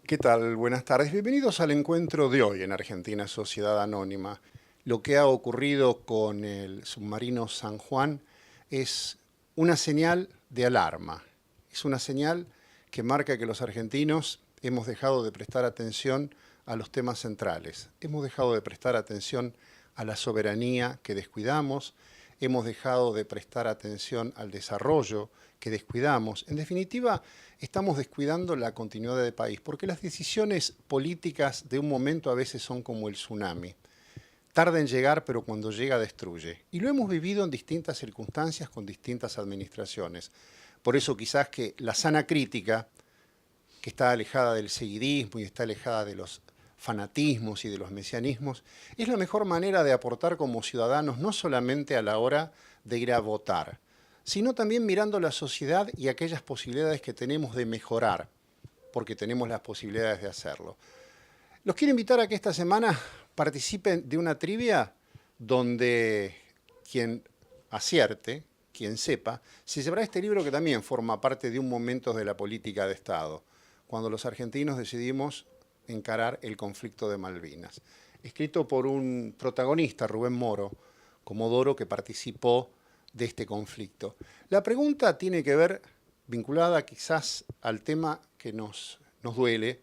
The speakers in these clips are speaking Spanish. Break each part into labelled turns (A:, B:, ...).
A: ¿Qué tal? Buenas tardes. Bienvenidos al encuentro de hoy en Argentina Sociedad Anónima. Lo que ha ocurrido con el submarino San Juan es una señal de alarma. Es una señal que marca que los argentinos hemos dejado de prestar atención a los temas centrales. Hemos dejado de prestar atención a la soberanía que descuidamos. Hemos dejado de prestar atención al desarrollo que descuidamos. En definitiva, estamos descuidando la continuidad del país, porque las decisiones políticas de un momento a veces son como el tsunami. Tarda en llegar, pero cuando llega destruye. Y lo hemos vivido en distintas circunstancias con distintas administraciones. Por eso quizás que la sana crítica, que está alejada del seguidismo y está alejada de los fanatismos y de los mesianismos, es la mejor manera de aportar como ciudadanos, no solamente a la hora de ir a votar, sino también mirando la sociedad y aquellas posibilidades que tenemos de mejorar, porque tenemos las posibilidades de hacerlo. Los quiero invitar a que esta semana participen de una trivia donde quien acierte, quien sepa, se llevará este libro que también forma parte de un momento de la política de Estado, cuando los argentinos decidimos encarar el conflicto de Malvinas. Escrito por un protagonista, Rubén Moro, Comodoro, que participó de este conflicto. La pregunta tiene que ver, vinculada quizás al tema que nos duele,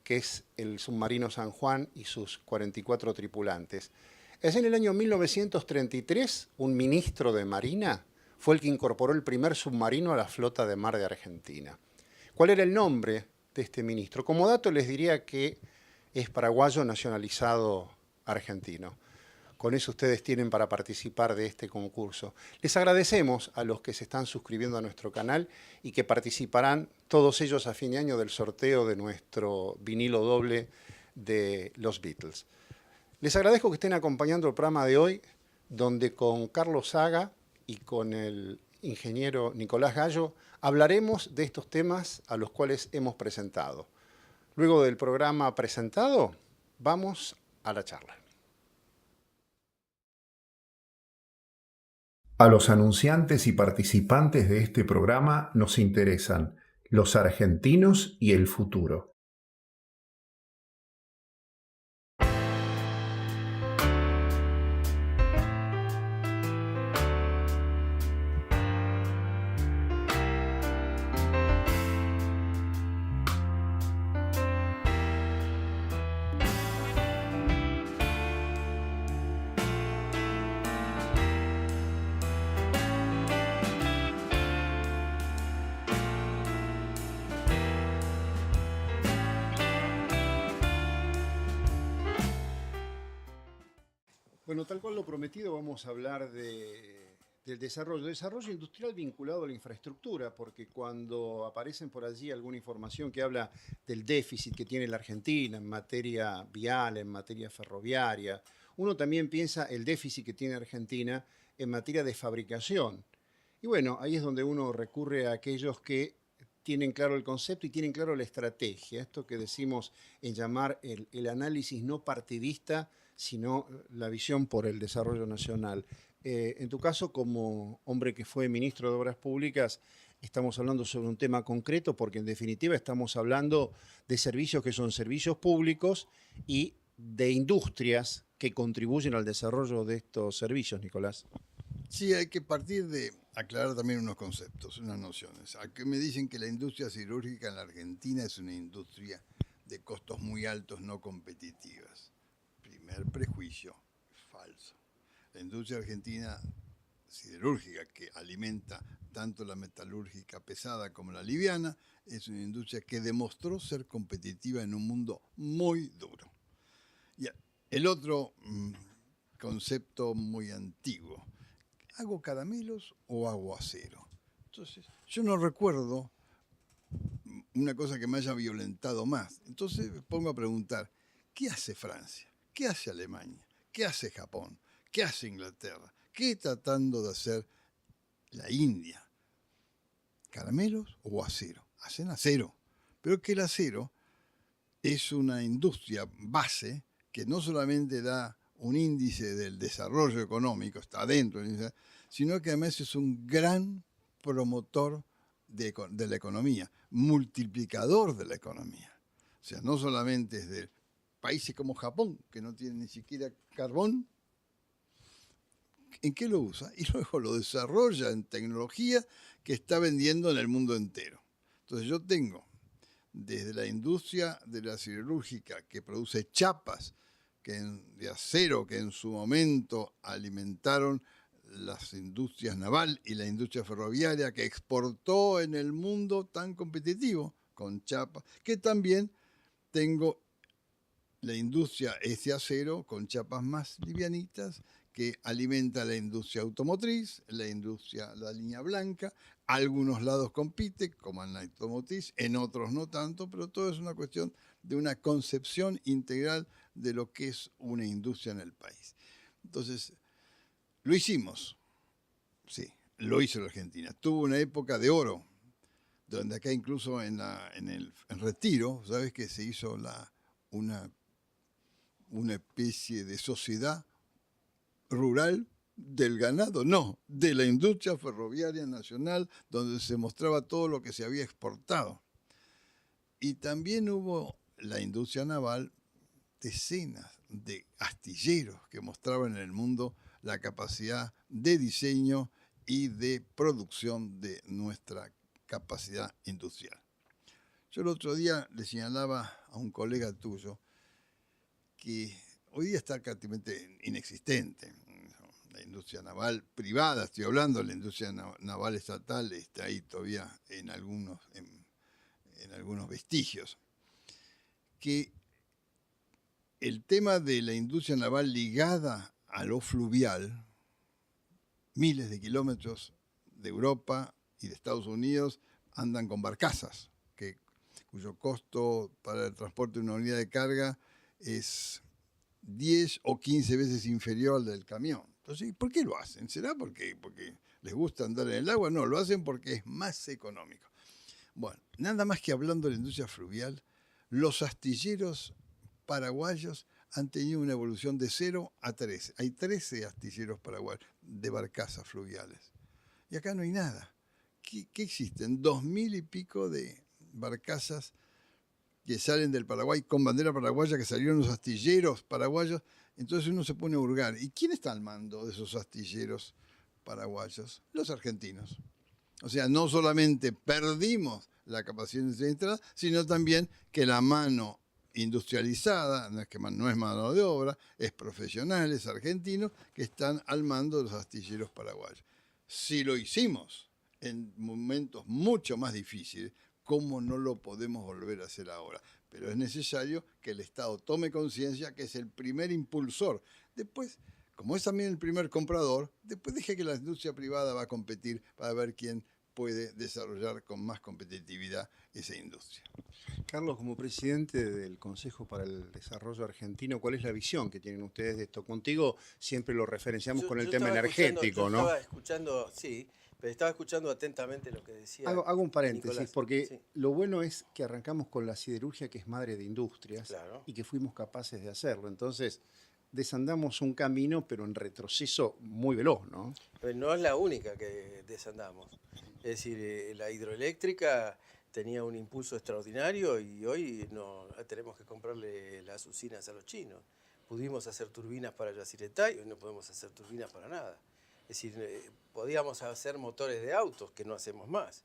A: que es el submarino San Juan y sus 44 tripulantes. Es en el año 1933, un ministro de Marina fue el que incorporó el primer submarino a la flota de mar de Argentina. ¿Cuál era el nombre de este ministro? Como dato les diría que es paraguayo nacionalizado argentino. Con eso ustedes tienen para participar de este concurso. Les agradecemos a los que se están suscribiendo a nuestro canal y que participarán todos ellos a fin de año del sorteo de nuestro vinilo doble de los Beatles. Les agradezco que estén acompañando el programa de hoy, donde con Carlos Saga y con el ingeniero Nicolás Gallo hablaremos de estos temas a los cuales hemos presentado. Luego del programa presentado, vamos a la charla. A los anunciantes y participantes de este programa nos interesan los argentinos y el futuro. Bueno, tal cual lo prometido, vamos a hablar del desarrollo industrial vinculado a la infraestructura, porque cuando aparecen por allí alguna información que habla del déficit que tiene la Argentina en materia vial, en materia ferroviaria, uno también piensa el déficit que tiene Argentina en materia de fabricación. Y bueno, ahí es donde uno recurre a aquellos que tienen claro el concepto y tienen claro la estrategia, esto que decimos en llamar el análisis no partidista, sino la visión por el desarrollo nacional. En tu caso, como hombre que fue ministro de Obras Públicas, estamos hablando sobre un tema concreto porque en definitiva estamos hablando de servicios que son servicios públicos y de industrias que contribuyen al desarrollo de estos servicios, Nicolás.
B: Sí, hay que partir de aclarar también unos conceptos, unas nociones. Aquí me dicen que la industria siderúrgica en la Argentina es una industria de costos muy altos, no competitivas. Primer prejuicio, falso. La industria argentina siderúrgica, que alimenta tanto la metalúrgica pesada como la liviana, es una industria que demostró ser competitiva en un mundo muy duro. Y el otro concepto muy antiguo, ¿hago caramelos o hago acero? Entonces, yo no recuerdo una cosa que me haya violentado más. Entonces me pongo a preguntar, ¿qué hace Francia? ¿Qué hace Alemania? ¿Qué hace Japón? ¿Qué hace Inglaterra? ¿Qué está tratando de hacer la India? ¿Caramelos o acero? Hacen acero. Pero que el acero es una industria base que no solamente da un índice del desarrollo económico, está dentro, sino que además es un gran promotor de la economía, multiplicador de la economía. O sea, no solamente es de países como Japón, que no tienen ni siquiera carbón. ¿En qué lo usa? Y luego lo desarrolla en tecnología que está vendiendo en el mundo entero. Entonces yo tengo desde la industria de la siderúrgica que produce chapas de acero que en su momento alimentaron las industrias naval y la industria ferroviaria que exportó en el mundo tan competitivo con chapas, que también tengo la industria ese acero con chapas más livianitas que alimenta la industria automotriz, la línea blanca. Algunos lados compite, como en la automotriz, en otros no tanto, pero todo es una cuestión de una concepción integral de lo que es una industria en el país. Entonces, lo hicimos, sí, lo hizo la Argentina. Tuvo una época de oro, donde acá incluso en Retiro, ¿sabes que se hizo una especie de sociedad rural del ganado? No, de la industria ferroviaria nacional, donde se mostraba todo lo que se había exportado. Y también hubo la industria naval, decenas de astilleros que mostraban en el mundo la capacidad de diseño y de producción de nuestra capacidad industrial. Yo el otro día le señalaba a un colega tuyo que hoy día está prácticamente inexistente. La industria naval privada, estoy hablando, la industria naval estatal está ahí todavía en algunos vestigios. Que el tema de la industria naval ligada a lo fluvial, miles de kilómetros de Europa y de Estados Unidos andan con barcazas, cuyo costo para el transporte de una unidad de carga es 10 o 15 veces inferior al del camión. Entonces, ¿por qué lo hacen? ¿Será porque les gusta andar en el agua? No, lo hacen porque es más económico. Bueno, nada más que hablando de la industria fluvial, los astilleros paraguayos han tenido una evolución de 0 a 13. Hay 13 astilleros paraguayos de barcazas fluviales. Y acá no hay nada. ¿Qué existen? 2000 y pico de barcazas que salen del Paraguay con bandera paraguaya, que salieron los astilleros paraguayos. Entonces uno se pone a hurgar. ¿Y quién está al mando de esos astilleros paraguayos? Los argentinos. O sea, no solamente perdimos la capacidad industrial, sino también que la mano industrializada, no es mano de obra, es profesionales argentinos que están al mando de los astilleros paraguayos. Si lo hicimos en momentos mucho más difíciles, ¿cómo no lo podemos volver a hacer ahora? Pero es necesario que el Estado tome conciencia que es el primer impulsor. Después, como es también el primer comprador, después deje que la industria privada va a competir para ver quién puede desarrollar con más competitividad esa industria.
A: Carlos, como presidente del Consejo para el Desarrollo Argentino, ¿cuál es la visión que tienen ustedes de esto? Contigo siempre lo referenciamos con el tema energético, ¿no?
C: Estaba escuchando, sí, pero estaba escuchando atentamente lo que decía.
A: Hago un paréntesis,
C: Nicolás,
A: porque
C: sí.
A: lo bueno es que arrancamos con la siderurgia, que es madre de industrias,
C: Claro.
A: y que fuimos capaces de hacerlo. Entonces, desandamos un camino, pero en retroceso muy veloz, ¿no?
C: Pero no es la única que desandamos. Es decir, la hidroeléctrica tenía un impulso extraordinario y hoy no tenemos que comprarle las usinas a los chinos. Pudimos hacer turbinas para Yacyretá y hoy no podemos hacer turbinas para nada. Es decir, podíamos hacer motores de autos, que no hacemos más.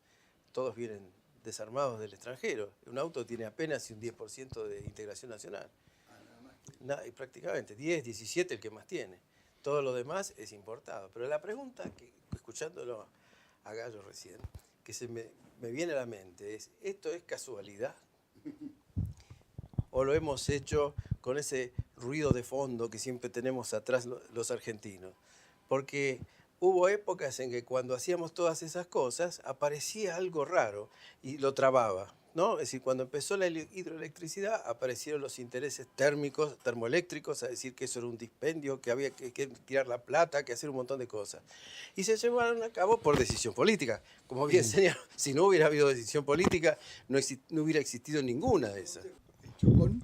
C: Todos vienen desarmados del extranjero. Un auto tiene apenas un 10% de integración nacional. Y prácticamente 10, 17 el que más tiene. Todo lo demás es importado. Pero la pregunta, que escuchándolo a Gallo recién, que se me viene a la mente es, ¿esto es casualidad? ¿O lo hemos hecho con ese ruido de fondo que siempre tenemos atrás los argentinos? Porque hubo épocas en que cuando hacíamos todas esas cosas aparecía algo raro y lo trababa, ¿no? Es decir, cuando empezó la hidroelectricidad aparecieron los intereses térmicos, termoeléctricos, a decir que eso era un dispendio, que había que tirar la plata, que hacer un montón de cosas. Y se llevaron a cabo por decisión política. Como bien señaló, si no hubiera habido decisión política, no hubiera existido ninguna de esas.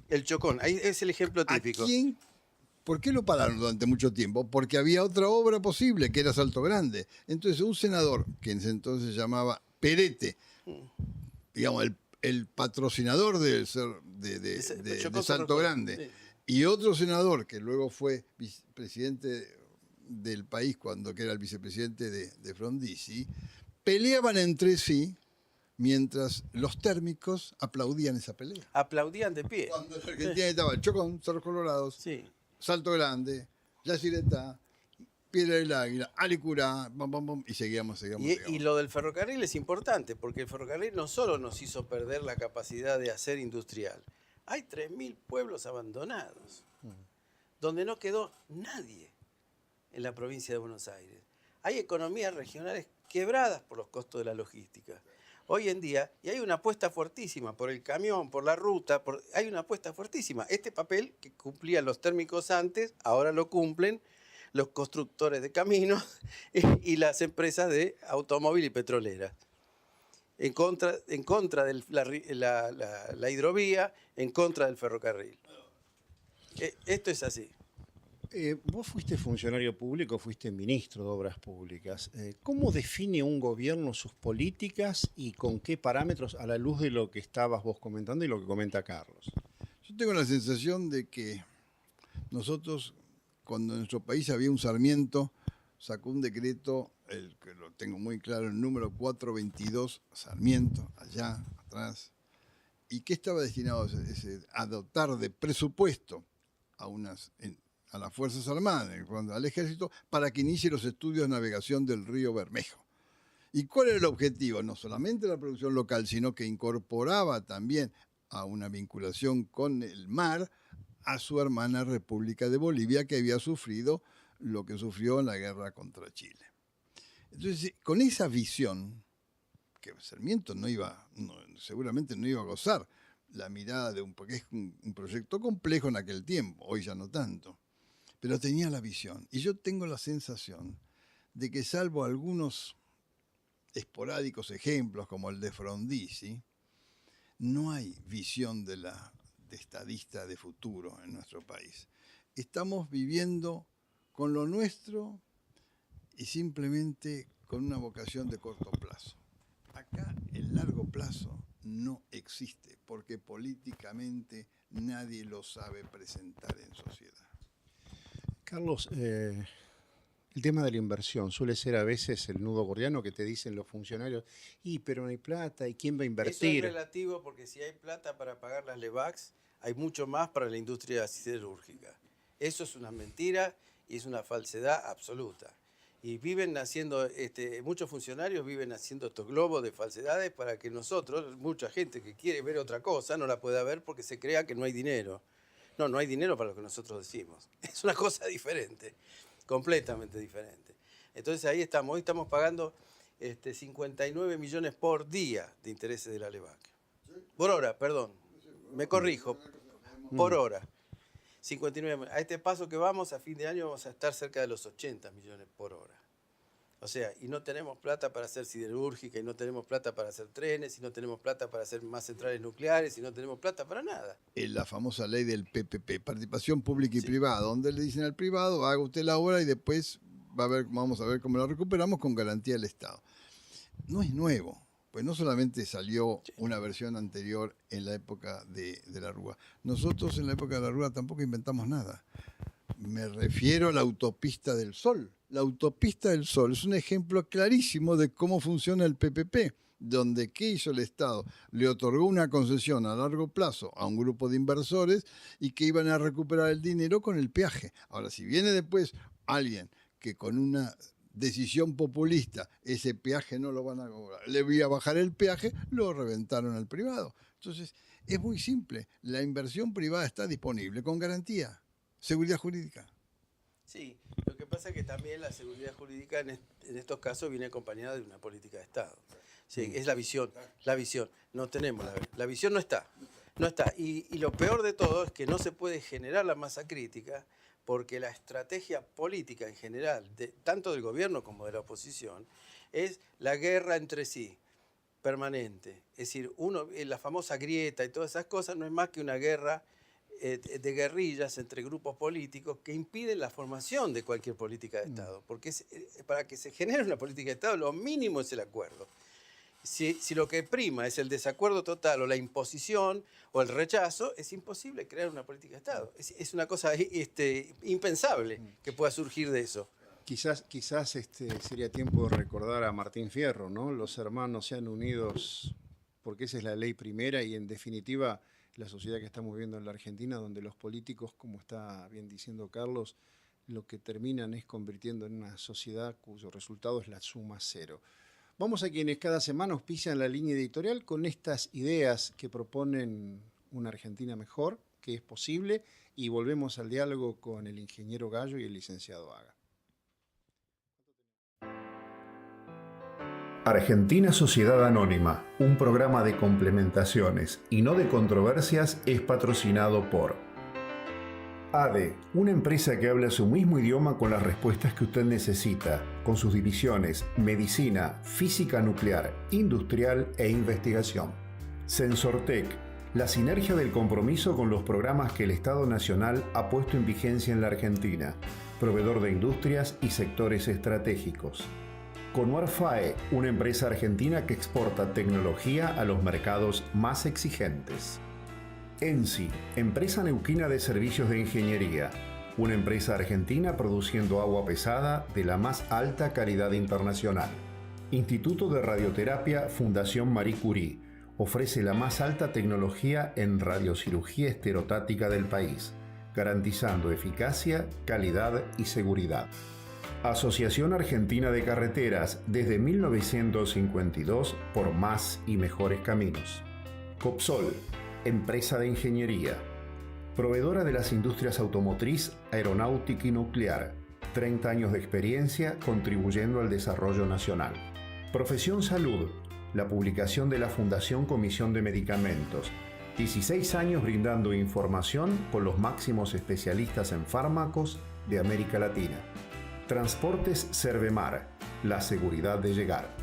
C: El Chocón, ahí es el ejemplo típico.
B: ¿A quién? ¿Por qué lo pararon durante mucho tiempo? Porque había otra obra posible, que era Salto Grande. Entonces un senador, que en ese entonces se llamaba Perete, digamos, el patrocinador de
C: Chocó
B: Salto
C: Cerro
B: Grande,
C: Corrientes.
B: y otro senador que luego fue presidente del país que era el vicepresidente de Frondizi, peleaban entre sí mientras los térmicos aplaudían esa pelea.
C: Aplaudían de pie.
B: Cuando en Argentina estaba el Chocón, Cerros Colorados,
C: Sí.
B: Salto Grande, Yacyretá, Piedra del Águila, Alicurá, bam, bam, bam, y seguíamos.
C: Y lo del ferrocarril es importante, porque el ferrocarril no solo nos hizo perder la capacidad de hacer industrial, hay 3.000 pueblos abandonados, donde no quedó nadie en la provincia de Buenos Aires. Hay economías regionales quebradas por los costos de la logística. Hoy en día, y hay una apuesta fuertísima por el camión, por la ruta, hay una apuesta fuertísima. Este papel que cumplían los térmicos antes, ahora lo cumplen los constructores de caminos y las empresas de automóvil y petrolera. En contra de la hidrovía, en contra del ferrocarril. Esto es así.
A: Vos fuiste funcionario público, fuiste ministro de Obras Públicas. ¿Cómo define un gobierno sus políticas y con qué parámetros a la luz de lo que estabas vos comentando y lo que comenta Carlos?
B: Yo tengo la sensación de que nosotros, cuando en nuestro país había un Sarmiento, sacó un decreto, el que lo tengo muy claro, el número 422, Sarmiento, allá atrás, y que estaba destinado a dotar de presupuesto a las Fuerzas Armadas, al Ejército, para que inicie los estudios de navegación del río Bermejo. ¿Y cuál era el objetivo? No solamente la producción local, sino que incorporaba también a una vinculación con el mar a su hermana República de Bolivia, que había sufrido lo que sufrió en la guerra contra Chile. Entonces, con esa visión, que Sarmiento seguramente no iba a gozar la mirada porque es un proyecto complejo en aquel tiempo, hoy ya no tanto, pero tenía la visión. Y yo tengo la sensación de que, salvo algunos esporádicos ejemplos como el de Frondizi, no hay visión de estadista de futuro en nuestro país. Estamos viviendo con lo nuestro y simplemente con una vocación de corto plazo. Acá el largo plazo no existe porque políticamente nadie lo sabe presentar en sociedad.
A: Carlos, el tema de la inversión suele ser a veces el nudo gordiano que te dicen los funcionarios, pero no hay plata, ¿y quién va a invertir?
C: Eso es relativo porque si hay plata para pagar las LEVAX, hay mucho más para la industria siderúrgica. Eso es una mentira y es una falsedad absoluta. Y viven haciendo, muchos funcionarios viven haciendo estos globos de falsedades para que nosotros, mucha gente que quiere ver otra cosa, no la pueda ver porque se crea que no hay dinero. No hay dinero para lo que nosotros decimos. Es una cosa diferente, completamente diferente. Entonces ahí estamos, hoy estamos pagando 59 millones por día de intereses de la LEVAC. Por hora, perdón, me corrijo, por hora. 59. A este paso que vamos, a fin de año vamos a estar cerca de los 80 millones por hora. O sea, y no tenemos plata para hacer siderúrgica, y no tenemos plata para hacer trenes, y no tenemos plata para hacer más centrales nucleares, y no tenemos plata para nada.
B: La famosa ley del PPP, participación pública y privada, donde le dicen al privado, haga usted la obra y después vamos a ver cómo la recuperamos con garantía del Estado. No es nuevo, pues no solamente salió una versión anterior en la época de la Rúa. Nosotros en la época de la Rúa tampoco inventamos nada. Me refiero a la autopista del Sol. La autopista del Sol es un ejemplo clarísimo de cómo funciona el PPP, donde ¿qué hizo el Estado? Le otorgó una concesión a largo plazo a un grupo de inversores y que iban a recuperar el dinero con el peaje. Ahora, si viene después alguien que con una decisión populista ese peaje no lo van a cobrar, le voy a bajar el peaje, lo reventaron al privado. Entonces, es muy simple. La inversión privada está disponible con garantía. Seguridad jurídica.
C: Sí, lo que pasa es que también la seguridad jurídica en estos casos viene acompañada de una política de Estado. Sí, es la visión. No tenemos la visión, no está. Y lo peor de todo es que no se puede generar la masa crítica porque la estrategia política en general, tanto del gobierno como de la oposición, es la guerra entre sí, permanente. Es decir, la famosa grieta y todas esas cosas no es más que una guerra de guerrillas entre grupos políticos que impiden la formación de cualquier política de Estado. Porque para que se genere una política de Estado, lo mínimo es el acuerdo. si lo que prima es el desacuerdo total o la imposición o el rechazo, es imposible crear una política de Estado. Es una cosa impensable que pueda surgir de eso.
A: Quizás sería tiempo de recordar a Martín Fierro, ¿no? Los hermanos sean unidos porque esa es la ley primera y en definitiva la sociedad que estamos viendo en la Argentina, donde los políticos, como está bien diciendo Carlos, lo que terminan es convirtiendo en una sociedad cuyo resultado es la suma cero. Vamos a quienes cada semana auspician la línea editorial con estas ideas que proponen una Argentina mejor, que es posible, y volvemos al diálogo con el ingeniero Gallo y el licenciado Haga. Argentina Sociedad Anónima, un programa de complementaciones y no de controversias, es patrocinado por ADE, una empresa que habla su mismo idioma con las respuestas que usted necesita, con sus divisiones Medicina, Física Nuclear, Industrial e Investigación. Sensortec, la sinergia del compromiso con los programas que el Estado Nacional ha puesto en vigencia en la Argentina, proveedor de industrias y sectores estratégicos. Conuar FAE, una empresa argentina que exporta tecnología a los mercados más exigentes. ENSI, empresa neuquina de servicios de ingeniería, una empresa argentina produciendo agua pesada de la más alta calidad internacional. Instituto de Radioterapia Fundación Marie Curie, ofrece la más alta tecnología en radiocirugía esterotática del país, garantizando eficacia, calidad y seguridad. Asociación Argentina de Carreteras, desde 1952 por más y mejores caminos. Copsol, empresa de ingeniería, proveedora de las industrias automotriz, aeronáutica y nuclear, 30 años de experiencia contribuyendo al desarrollo nacional. Profesión Salud, la publicación de la Fundación Comisión de Medicamentos, 16 años brindando información con los máximos especialistas en fármacos de América Latina. Transportes Cervemar, la seguridad de llegar.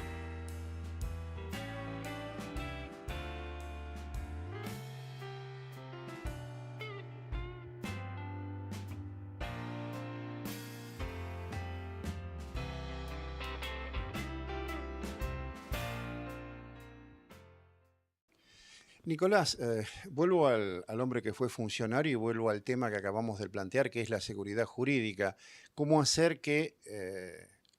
A: Nicolás, vuelvo al hombre que fue funcionario y vuelvo al tema que acabamos de plantear, que es la seguridad jurídica. ¿Cómo hacer que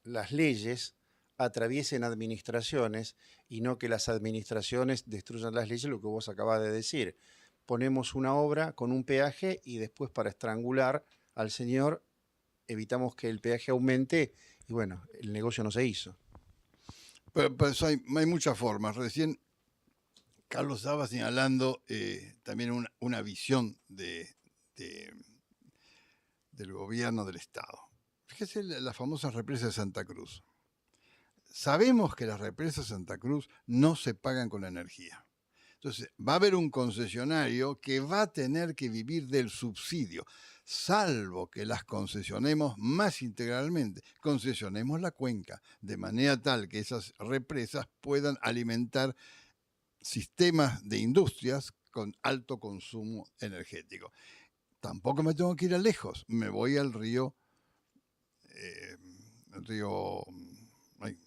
A: las leyes atraviesen administraciones y no que las administraciones destruyan las leyes, lo que vos acabas de decir? Ponemos una obra con un peaje y después para estrangular al señor evitamos que el peaje aumente y bueno, el negocio no se hizo.
B: Pero hay muchas formas. Recién Carlos estaba señalando también una visión del gobierno del Estado. Fíjese la famosa represa de Santa Cruz. Sabemos que las represas de Santa Cruz no se pagan con energía. Entonces, va a haber un concesionario que va a tener que vivir del subsidio, salvo que las concesionemos más integralmente. Concesionemos la cuenca, de manera tal que esas represas puedan alimentar sistemas de industrias con alto consumo energético. Tampoco me tengo que ir a lejos, me voy al río,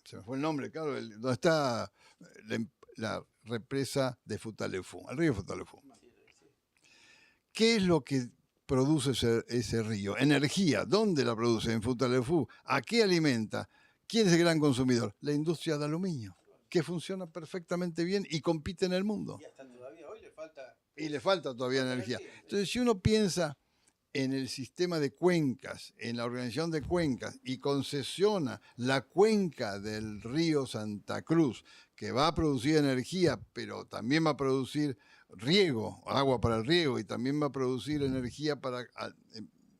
B: se me fue el nombre, claro, donde está la represa de Futaleufú, el río Futaleufú. ¿Qué es lo que produce ese río? Energía. ¿Dónde la produce? En Futaleufú. ¿A qué alimenta? ¿Quién es el gran consumidor? La industria de aluminio, que funciona perfectamente bien y compite en el mundo.
C: Y hasta todavía hoy le falta...
B: Y le falta todavía energía. Entonces, si uno piensa en el sistema de cuencas, en la organización de cuencas, y concesiona la cuenca del río Santa Cruz, que va a producir energía, pero también va a producir riego, agua para el riego, y también va a producir energía para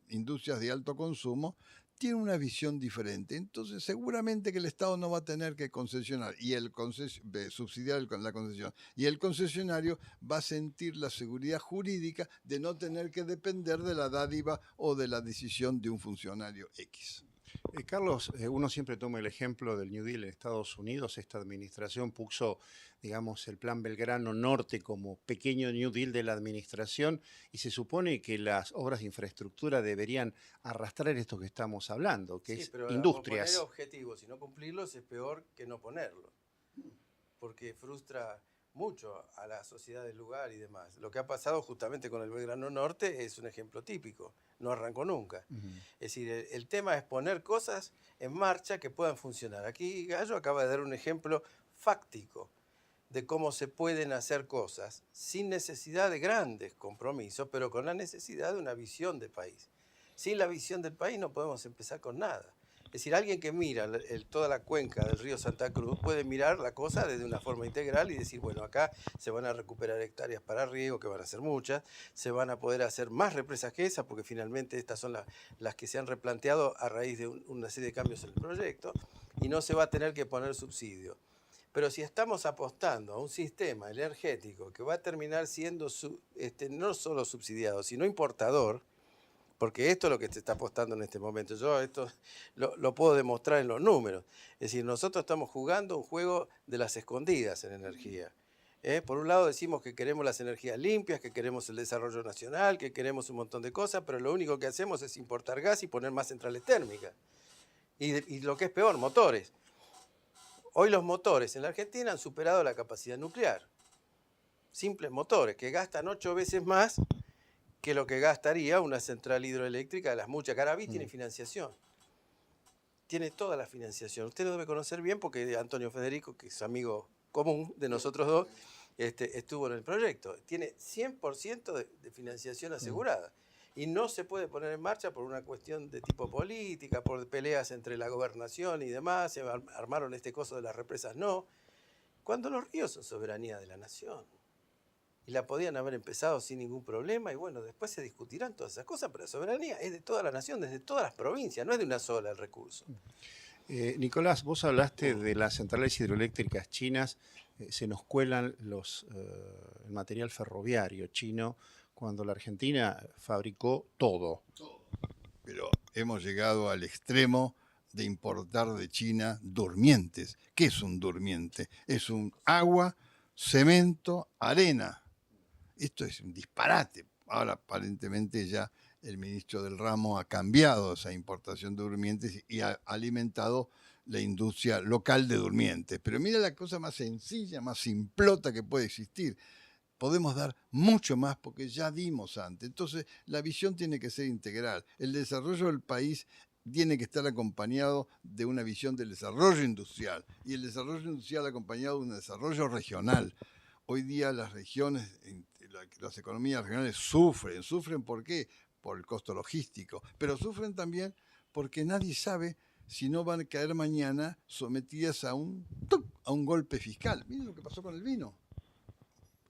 B: industrias de alto consumo, tiene una visión diferente. Entonces, seguramente que el Estado no va a tener que concesionar y subsidiar la concesión. Y el concesionario va a sentir la seguridad jurídica de no tener que depender de la dádiva o de la decisión de un funcionario X.
A: Carlos, uno siempre toma el ejemplo del New Deal en Estados Unidos. Esta administración puso, digamos, el Plan Belgrano Norte como pequeño New Deal de la administración y se supone que las obras de infraestructura deberían arrastrar esto que estamos hablando, que
C: sí,
A: es
C: pero
A: industrias.
C: Poner objetivos y no cumplirlos es peor que no ponerlos. porque frustra mucho a la sociedad del lugar y demás. Lo que ha pasado justamente con el Belgrano Norte es un ejemplo típico, no arrancó nunca. Es decir, el tema es poner cosas en marcha que puedan funcionar. Aquí Gallo acaba de dar un ejemplo fáctico de cómo se pueden hacer cosas sin necesidad de grandes compromisos, pero con la necesidad de una visión de país. Sin la visión del país no podemos empezar con nada. Es decir, alguien que mira toda la cuenca del río Santa Cruz puede mirar la cosa desde una forma integral y decir, bueno, acá se van a recuperar hectáreas para riego, que van a ser muchas, se van a poder hacer más represas que esas, porque finalmente estas son las que se han replanteado a raíz de una serie de cambios en el proyecto, y no se va a tener que poner subsidio. Pero si estamos apostando a un sistema energético que va a terminar siendo no solo subsidiado, sino importador, porque esto es lo que se está apostando en este momento. Yo esto lo puedo demostrar en los números. Es decir, nosotros estamos jugando un juego de las escondidas en energía. Por un lado decimos que queremos las energías limpias, que queremos el desarrollo nacional, que queremos un montón de cosas, pero lo único que hacemos es importar gas y poner más centrales térmicas. Y lo que es peor, motores. Hoy los motores en la Argentina han superado la capacidad nuclear. Simples motores que gastan 8 veces más que lo que gastaría una central hidroeléctrica de las muchas. Caraví tiene financiación. Tiene toda la financiación. Usted lo debe conocer bien porque Antonio Federico, que es amigo común de nosotros dos, estuvo en el proyecto. Tiene 100% de financiación asegurada. Y no se puede poner en marcha por una cuestión de tipo política, por peleas entre la gobernación y demás. Se armaron este coso de las represas, no. Cuando los ríos son soberanía de la nación. Y la podían haber empezado sin ningún problema, y bueno, después se discutirán todas esas cosas, pero la soberanía es de toda la nación, desde todas las provincias, no es de una sola el recurso.
A: Nicolás, vos hablaste de las centrales hidroeléctricas chinas, se nos cuelan el material ferroviario chino, cuando la Argentina fabricó todo.
B: Pero hemos llegado al extremo de importar de China durmientes. ¿Qué es un durmiente? Es un agua, cemento, arena. Esto es un disparate. Ahora aparentemente ya el ministro del ramo ha cambiado esa importación de durmientes y ha alimentado la industria local de durmientes. Pero mira la cosa más sencilla, más simplota que puede existir. Podemos dar mucho más porque ya dimos antes. Entonces la visión tiene que ser integral. El desarrollo del país tiene que estar acompañado de una visión del desarrollo industrial y el desarrollo industrial acompañado de un desarrollo regional. Hoy día las regiones, las economías regionales sufren ¿por qué? Por el costo logístico, pero sufren también porque nadie sabe si no van a caer mañana sometidas a un golpe fiscal. Miren lo que pasó con el vino.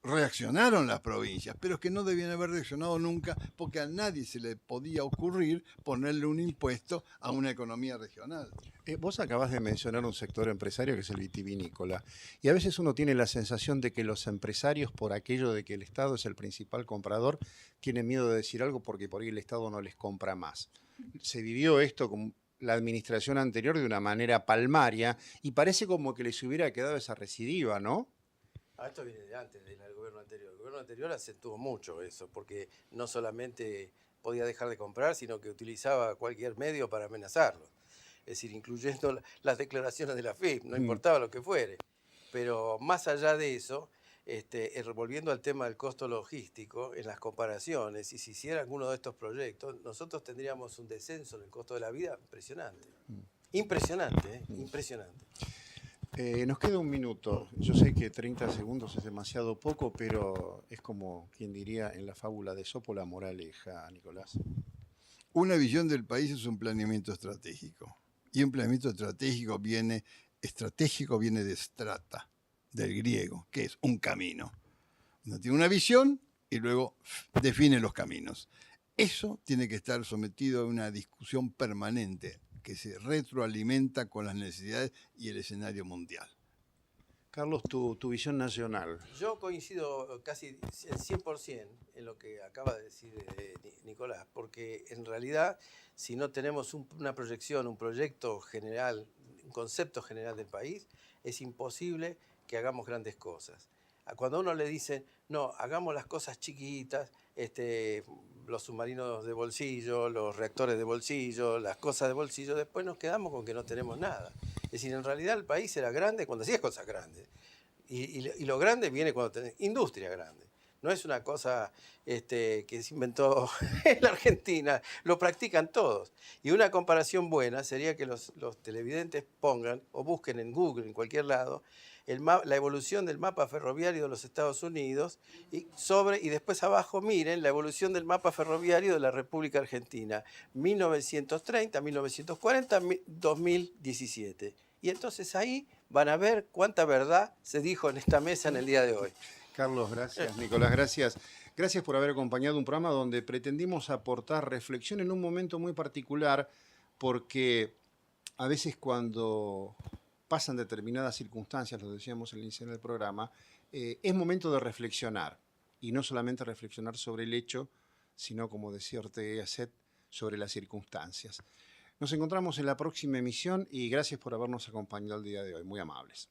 B: Reaccionaron las provincias, pero es que no debían haber reaccionado nunca porque a nadie se le podía ocurrir ponerle un impuesto a una economía regional.
A: Vos acabás de mencionar un sector empresario que es el vitivinícola, y a veces uno tiene la sensación de que los empresarios, por aquello de que el Estado es el principal comprador, tienen miedo de decir algo porque por ahí el Estado no les compra más. Se vivió esto con la administración anterior de una manera palmaria y parece como que les hubiera quedado esa recidiva, ¿no?
C: Esto viene de antes del gobierno anterior. El gobierno anterior acentuó mucho eso, porque no solamente podía dejar de comprar, sino que utilizaba cualquier medio para amenazarlo. Es decir, incluyendo las declaraciones de la FIP, no importaba lo que fuere. Pero más allá de eso, volviendo al tema del costo logístico, en las comparaciones, y si hiciera alguno de estos proyectos, nosotros tendríamos un descenso en el costo de la vida impresionante. Impresionante, impresionante.
A: Nos queda un minuto. Yo sé que 30 segundos es demasiado poco, pero es como quien diría en la fábula de Esopo la moraleja, Nicolás.
B: Una visión del país es un planeamiento estratégico. Y un planeamiento estratégico viene de strata, del griego, que es un camino. Uno tiene una visión y luego define los caminos. Eso tiene que estar sometido a una discusión permanente que se retroalimenta con las necesidades y el escenario mundial.
A: Carlos, tu visión nacional.
C: Yo coincido casi en 100% en lo que acaba de decir Nicolás, porque en realidad si no tenemos una proyección, un proyecto general, un concepto general del país, es imposible que hagamos grandes cosas. Cuando a uno le dicen, no, hagamos las cosas chiquitas, los submarinos de bolsillo, los reactores de bolsillo, las cosas de bolsillo, después nos quedamos con que no tenemos nada. Es decir, en realidad el país era grande cuando hacía cosas grandes. Y lo grande viene cuando tenés industria grande. No es una cosa que se inventó en la Argentina, lo practican todos. Y una comparación buena sería que los televidentes pongan o busquen en Google, en cualquier lado, la evolución del mapa ferroviario de los Estados Unidos y después abajo miren la evolución del mapa ferroviario de la República Argentina, 1930, 1940, 2017. Y entonces ahí van a ver cuánta verdad se dijo en esta mesa en el día de hoy.
A: Carlos, gracias. Nicolás, gracias. Gracias por haber acompañado un programa donde pretendimos aportar reflexión en un momento muy particular, porque a veces cuando pasan determinadas circunstancias, lo decíamos al inicio del programa, es momento de reflexionar. Y no solamente reflexionar sobre el hecho, sino, como decía Ortega y Gasset, sobre las circunstancias. Nos encontramos en la próxima emisión y gracias por habernos acompañado el día de hoy. Muy amables.